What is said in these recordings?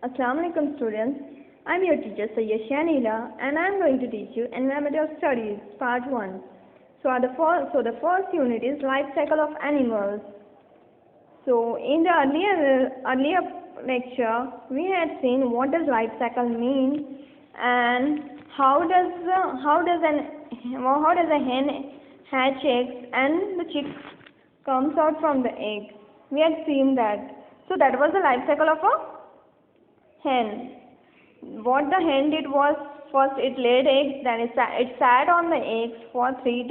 Assalamu alaikum students. I'm your teacher Sayyid Shanila and I'm going to teach you Environmental Studies Part 1. The first unit is Life Cycle of Animals. So in the earlier lecture we had seen what does life cycle mean and how does a hen hatch eggs and the chick comes out from the egg. We had seen that. So that was the life cycle of a hen. What the hen did was, first it laid eggs, then it sat on the eggs for 3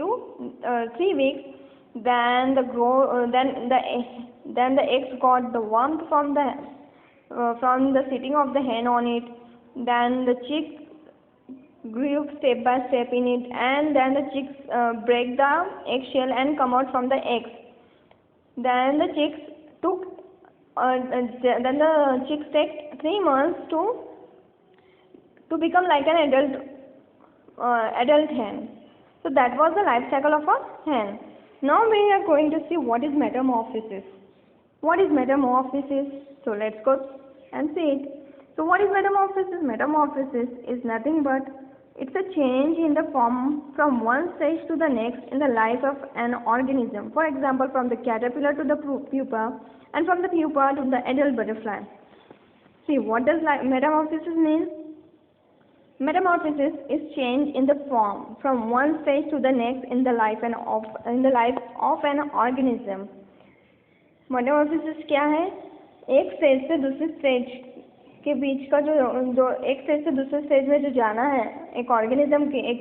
weeks. Then the eggs got the warmth from the sitting of the hen on it. Then the chick grew step by step in it, and then the chicks break the eggshell and come out from the eggs. Then the chicks take 3 months to become like an adult hen. So that was the life cycle of a hen. Now we are going to see what is metamorphosis. What is metamorphosis? So let's go and see it. So what is metamorphosis? Metamorphosis is nothing but it's a change in the form from one stage to the next in the life of an organism. For example, from the caterpillar to the pupa, and from the pupa to the adult butterfly. See, what does metamorphosis mean? Metamorphosis is change in the form from one stage to the next in the life of an organism. Metamorphosis क्या है? एक stage से दूसरे stage के बीच का जो एक stage से दूसरे स्टेज में जो जाना है एक ऑर्गेनिज्म की, एक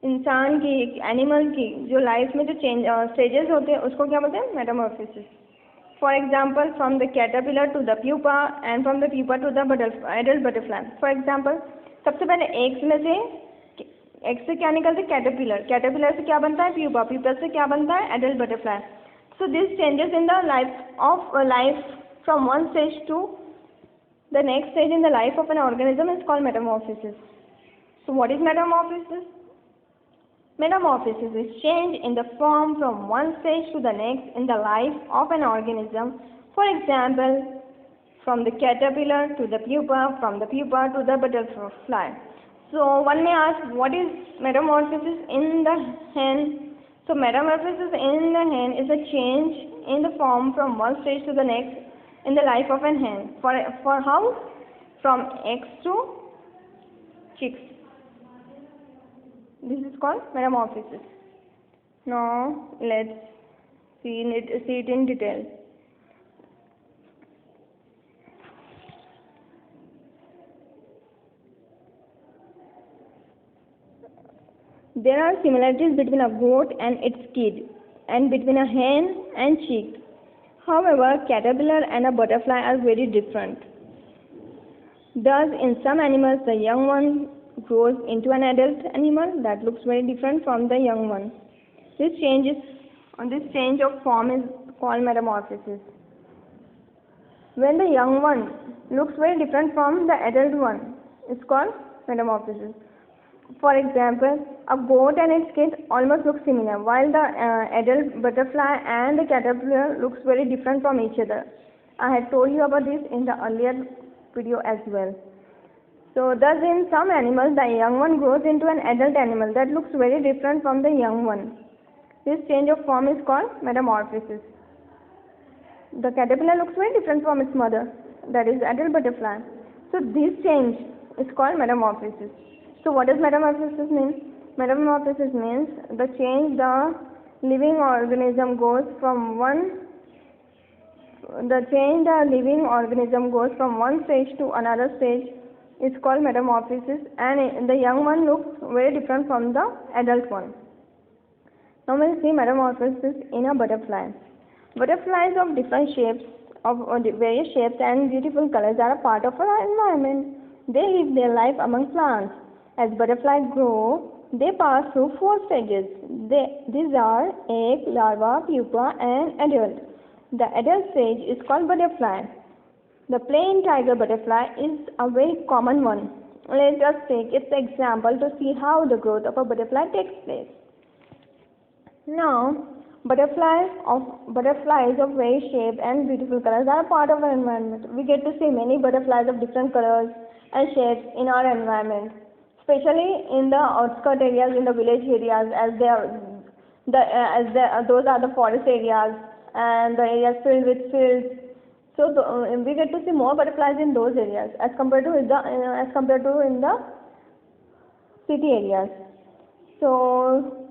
इंसान की, एक एनिमल की जो लाइफ में जो चेंज स्टेजेस होते हैं उसको क्या बोलते हैं? Metamorphosis. For example, from the caterpillar to the pupa and from the pupa to the adult butterfly. For example, सबसे पहले एग्स से क्या निकलते? कैटरपिलर. कैटरपिलर से क्या बनता है? प्यूपा. प्यूपा से क्या बनता है? Adult butterfly. So this changes in the life from one stage to the next stage in the life of an organism is called metamorphosis. So what is metamorphosis? Metamorphosis is change in the form from one stage to the next in the life of an organism. For example, from the caterpillar to the pupa, from the pupa to the butterfly. So one may ask, what is metamorphosis in the hen? So metamorphosis in the hen is a change in the form from one stage to the next in the life of an hen. For how? From eggs to chicks. This is called metamorphosis. Now let's see it in detail. There are similarities between a goat and its kid, and between a hen and chick. However, caterpillar and a butterfly are very different. Thus, in some animals, the young one grows into an adult animal that looks very different from the young one. This change of form is called metamorphosis. When the young one looks very different from the adult one, it's called metamorphosis. For example, a goat and its kid almost look similar, while the adult butterfly and the caterpillar looks very different from each other. I had told you about this in the earlier video as well. So thus in some animals, the young one grows into an adult animal that looks very different from the young one. This change of form is called metamorphosis. The caterpillar looks very different from its mother, that is adult butterfly. So this change is called metamorphosis. So what does metamorphosis mean? Metamorphosis means the change the living organism goes from one stage to another stage is called metamorphosis, and the young one looks very different from the adult one. Now we'll see metamorphosis in a butterfly. Butterflies of different shapes, various shapes and beautiful colors are a part of our environment. They live their life among plants. As butterflies grow, they pass through 4 stages. These are egg, larva, pupa and adult. The adult stage is called butterfly. The plain tiger butterfly is a very common one. Let us take its example to see how the growth of a butterfly takes place. Now, Butterflies of various shape and beautiful colors are a part of our environment. We get to see many butterflies of different colors and shapes in our environment, especially in the outskirt areas, in the village areas, as they are those are the forest areas and the areas filled with fields. So we get to see more butterflies in those areas as compared to in the city areas. So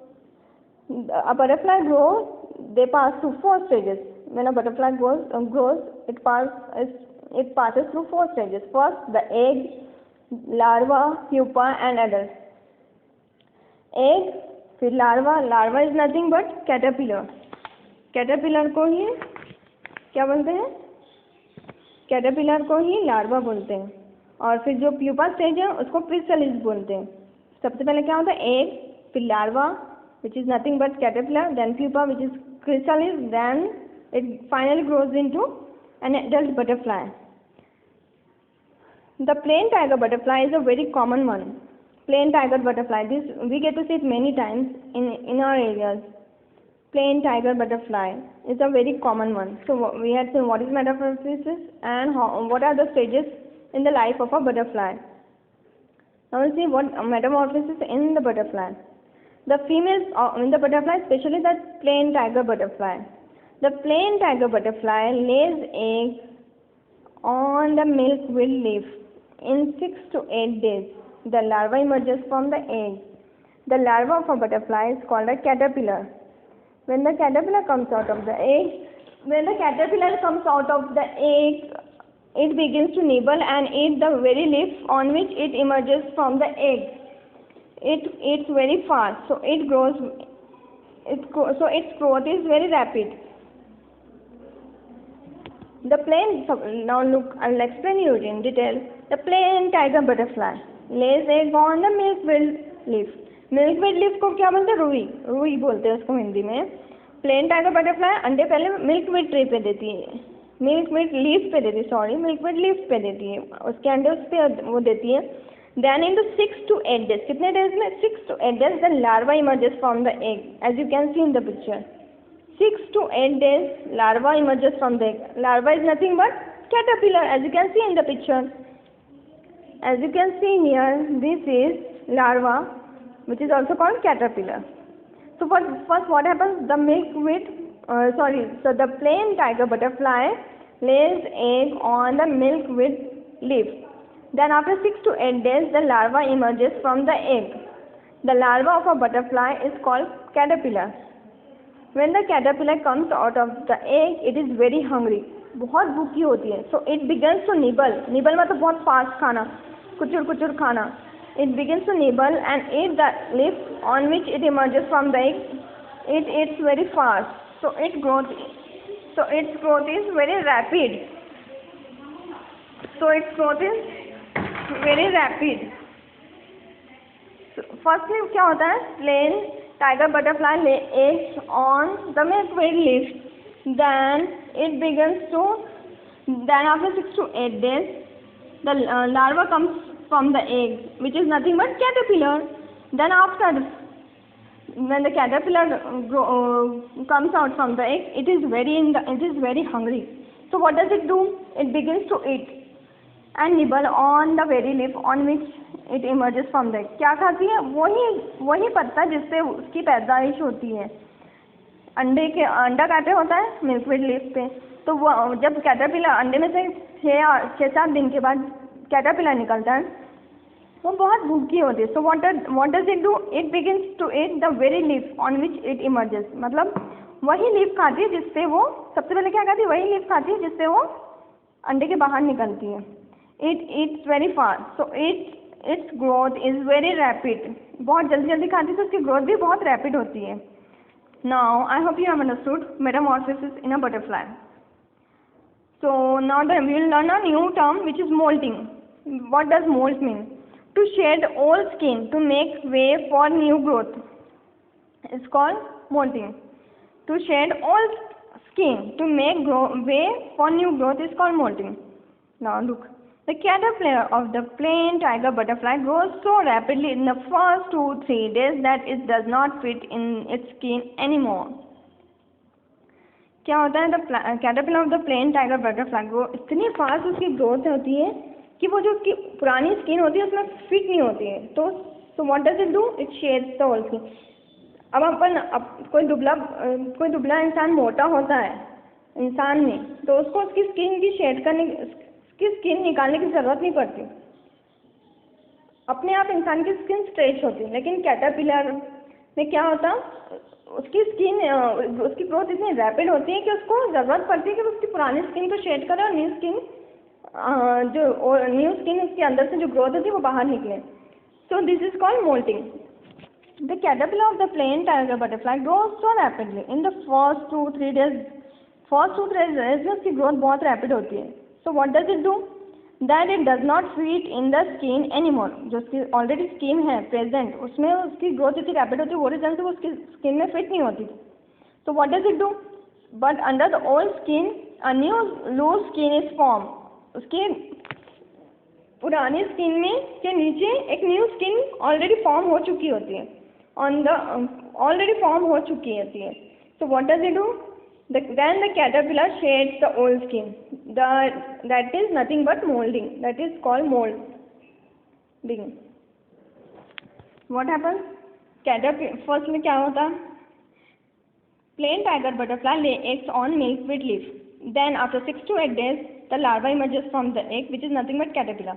a butterfly grows, they pass through 4 stages. When a butterfly grows, it passes through 4 stages. First, the egg, larva, pupa, and adult. Egg, फिर larva is nothing but caterpillar. Caterpillar को ही क्या बोलते हैं? Caterpillar को ही larva बोलते हैं. और फिर जो प्यूपा स्टेज है उसको क्रिसैलिस बोलते हैं. सबसे पहले क्या होता है? एग, फिर larva which is nothing but caterpillar, then pupa which is chrysalis, then it finally grows into an adult butterfly. The plain tiger butterfly is a very common one. Plain tiger butterfly, this we get to see it many times in our areas. Plain tiger butterfly is a very common one. So we had seen what is metamorphosis and what are the stages in the life of a butterfly. Now we'll see what metamorphosis in the butterfly. The females in the butterfly, especially the plain tiger butterfly. The plain tiger butterfly lays eggs on the milkweed leaf. In 6 to 8 days, the larva emerges from the egg. The larva of a butterfly is called a caterpillar. When the caterpillar comes out of the egg, it begins to nibble and eat the very leaf on which it emerges from the egg. It eats very fast, so its growth is very rapid. Now look, I will explain you in detail. The plain tiger butterfly lays egg on the milkweed leaf. Milkweed leaf को क्या बोलते हैं? रुई बोलते हैं उसको हिंदी में. Plane tiger butterfly अंडे पहले मिल्कवीड ट्री पे देती है, मिल्कवीड लीफ पे देती है, उसके अंडे उस पर वो देती है. देन इन 6 to 8 days, कितने डेज में? 6 to 8 days the larva emerges from the egg, as you can see in the picture. 6 to 8 days larva emerges from the egg. Larva is nothing but caterpillar, as you can see in the picture. As you can see here, this is larva, which is also called caterpillar. So first what happens? The plain tiger butterfly lays egg on the milkweed leaf. Then after 6 to 8 days, the larva emerges from the egg. The larva of a butterfly is called caterpillar. When the caterpillar comes out of the egg, it is very hungry. बहुत भूखी होती है. So it begins to nibble. Nibble मतलब बहुत fast खाना, कुचुर खाना. It begins to nibble and eat the leaf on which it emerges from the egg. It eats very fast. So its growth is very rapid. So firstly क्या होता है? Plain tiger butterfly lays eggs on the milkweed leaf. Then after 6 to 8 days, the larva comes from the egg, which is nothing but caterpillar. Then when the caterpillar comes out from the egg, it is very hungry. So what does it do? It begins to eat and nibble on the very leaf on which it emerges from the egg. क्या खाती है? वही पत्ता जिससे उसकी पैदाइश होती है. अंडा काटे होता है मिल्कवीड लीफ पे. तो वो जब कैटरपिलर अंडे में से 6-7 दिन के बाद कैटरपिलर निकलता है, वो बहुत भूखी होती है. सो what does it do? It begins to eat the very leaf on which it emerges. मतलब वही लीफ खाती है जिससे वो सबसे पहले क्या खाती है? वही लीफ खाती है जिससे वो अंडे के बाहर निकलती है. It eats very fast, so its growth is very rapid. बहुत जल्दी खाती है तो उसकी ग्रोथ भी बहुत रैपिड होती है. Now I hope you have understood metamorphosis in a butterfly. So now we will learn a new term, which is molting. What does molt mean? To shed old skin to make way for new growth. It's called molting. To shed old skin to make way for new growth is called molting. Now look. The caterpillar of the plain tiger butterfly grows so rapidly in the first 2-3 days that it does not fit in its skin anymore. क्या होता है, the caterpillar of the plain tiger butterfly, वो इतनी fast उसकी growth होती है कि वो जो उसकी पुरानी स्किन होती है उसमें फिट नहीं होती है, तो what does it do, it shades the old skin. अब कोई दुबला इंसान मोटा होता है इंसान में, तो उसको उसकी स्किन की शेड करने, उसकी स्किन निकालने की ज़रूरत नहीं पड़ती, अपने आप इंसान की स्किन स्ट्रेच होती है। लेकिन कैटरपिलर में क्या होता, उसकी ग्रोथ इतनी रैपिड होती है कि उसको ज़रूरत पड़ती है कि उसकी पुरानी स्किन को शेड करे और न्यू स्किन उसके अंदर से जो ग्रोथ होती है वो बाहर निकले। So this is called moulting. The caterpillar of the plain tiger butterfly grows so rapidly in the first two three days में उसकी ग्रोथ बहुत रैपिड होती है। So what does it do, that it does not fit in the skin any more, जो उसकी already skin है present उसमें उसकी ग्रोथ इतनी रैपिड होती है, वो रीजन से वो उसकी स्किन में फिट नहीं होती। तो what does it do, but under the old skin a new loose skin is form, उसके पुरानी स्किन में के नीचे एक न्यू स्किन ऑलरेडी फॉर्म हो चुकी होती है, ऑलरेडी फॉर्म हो चुकी होती है। So what does it do, then the caterpillar shades the old skin. That is nothing but molding. That is called molding. What happens? First में क्या होता? Plain tiger butterfly lay eggs on milkweed leaf. Then after 6 to 8 days, the larva emerges from the egg, which is nothing but caterpillar.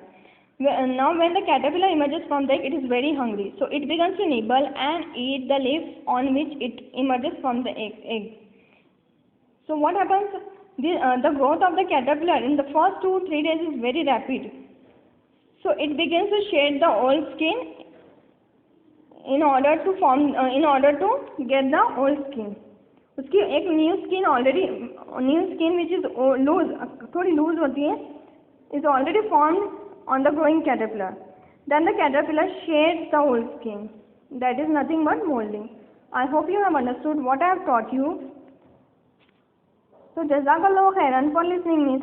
Now when the caterpillar emerges from the egg, it is very hungry. So it begins to nibble and eat the leaf on which it emerges from the egg. So what happens? The growth of the caterpillar in the first 2-3 days is very rapid. So it begins to shed the old skin in order to get the old skin. उसकी एक new skin which is loose, थोड़ी loose होती है, is already formed on the growing caterpillar. Then the caterpillar shades the old skin. That is nothing but molding. I hope you have understood what I have taught you. So Jazakallah khairan for listening me.